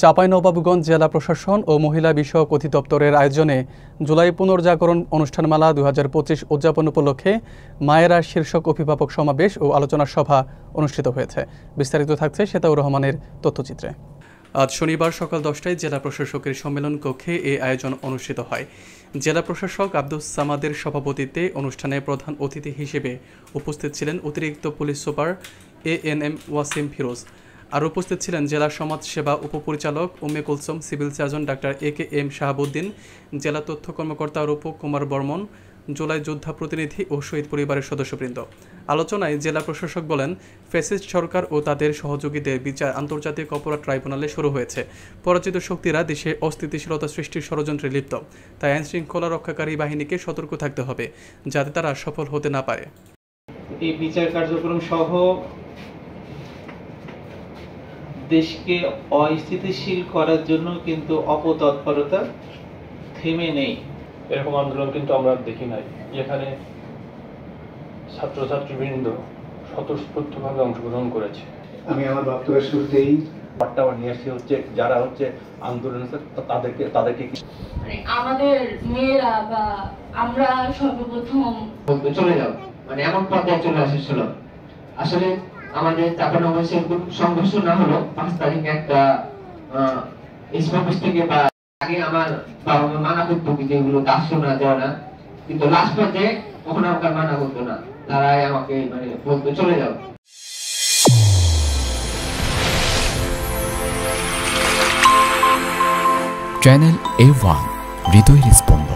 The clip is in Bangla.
চাঁপাইনবাবগঞ্জ জেলা প্রশাসন ও মহিলা বিষয়ক অধিদপ্তরের আয়োজনে জুলাই পুনর্জাগরণ অনুষ্ঠানমালা ২০২৫ উদযাপন উপলক্ষে মায়েরা শীর্ষক অভিভাবক সমাবেশ ও আলোচনা সভা অনুষ্ঠিত হয়েছে। বিস্তারিত থাকছে সেতাউর রহমানের তথ্যচিত্রে। আজ শনিবার সকাল 10টায় জেলা প্রশাসকের সম্মেলন কক্ষে এই আয়োজন অনুষ্ঠিত হয়। জেলা প্রশাসক আব্দুস সামাদের সভাপতিত্বে অনুষ্ঠানে প্রধান অতিথি হিসেবে উপস্থিত ছিলেন অতিরিক্ত police super ANM Wasim Firoz. আর উপস্থিত ছিলেন জেলা সমাজ সেবা উপপরিচালক উম্মে কুলসুম, সিভিল সার্জন ডাক্তার AKM শাহাবুদ্দিন, জেলা তথ্য কর্মকর্তা রূপক কুমার বর্মন, জুলাই যোদ্ধা প্রতিনিধি ও শহীদ পরিবারের সদস্যবৃন্দ। আলোচনায় জেলা প্রশাসক বলেন, ফ্যাসিস্ট সরকার ও তাদের সহযোগীদের বিচার আন্তর্জাতিক অপরাধ ট্রাইব্যুনালে শুরু হয়েছে। পরাজিত শক্তিরা দেশে অস্থিতিশীলতা সৃষ্টির ষড়যন্ত্রে লিপ্ত, তাই আইনশৃঙ্খলা রক্ষাকারী বাহিনীকে সতর্ক থাকতে হবে, যাতে তারা সফল হতে না পারে। এই বিচার কার্যক্রম সহ দেশকে অস্থিতিশীল করার জন্য কিন্তু অপতৎপরতা থেমে নেই। এরকম আন্দোলন কিন্তু আমরা দেখি নাই, যেখানে ছাত্রছাত্রীবৃন্দ স্বতঃস্ফূর্তভাবে অংশগ্রহণ করেছে। আমি আমার বক্তব্যের শুরুতেই বার্তাও নিয়ে আসছি হচ্ছে যারা হচ্ছে আন্দোলনে তাদেরকে আমাদের মেয়েরা বা আমরা সর্বপ্রথম বলতে চলে যাও, মানে এমন পর্যায়ে চলে আসছিল। আসলে আমাদের চাঁপাইনবাবগঞ্জে সেরকম সংঘর্ষ না হলো 5 তারিখে একটা ইসলামিস্ট থেকে বা আগে আমার বাবা মা মানা করতো যেগুলো আসলো না যাওয়া না, কিন্তু লাস্ট পর্যায়ে কখনো আমাকে মানা করতো না, তারাই আমাকে মানে বলতে চলে যাও। চ্যানেল A1 হৃদয়ের স্পন্দন।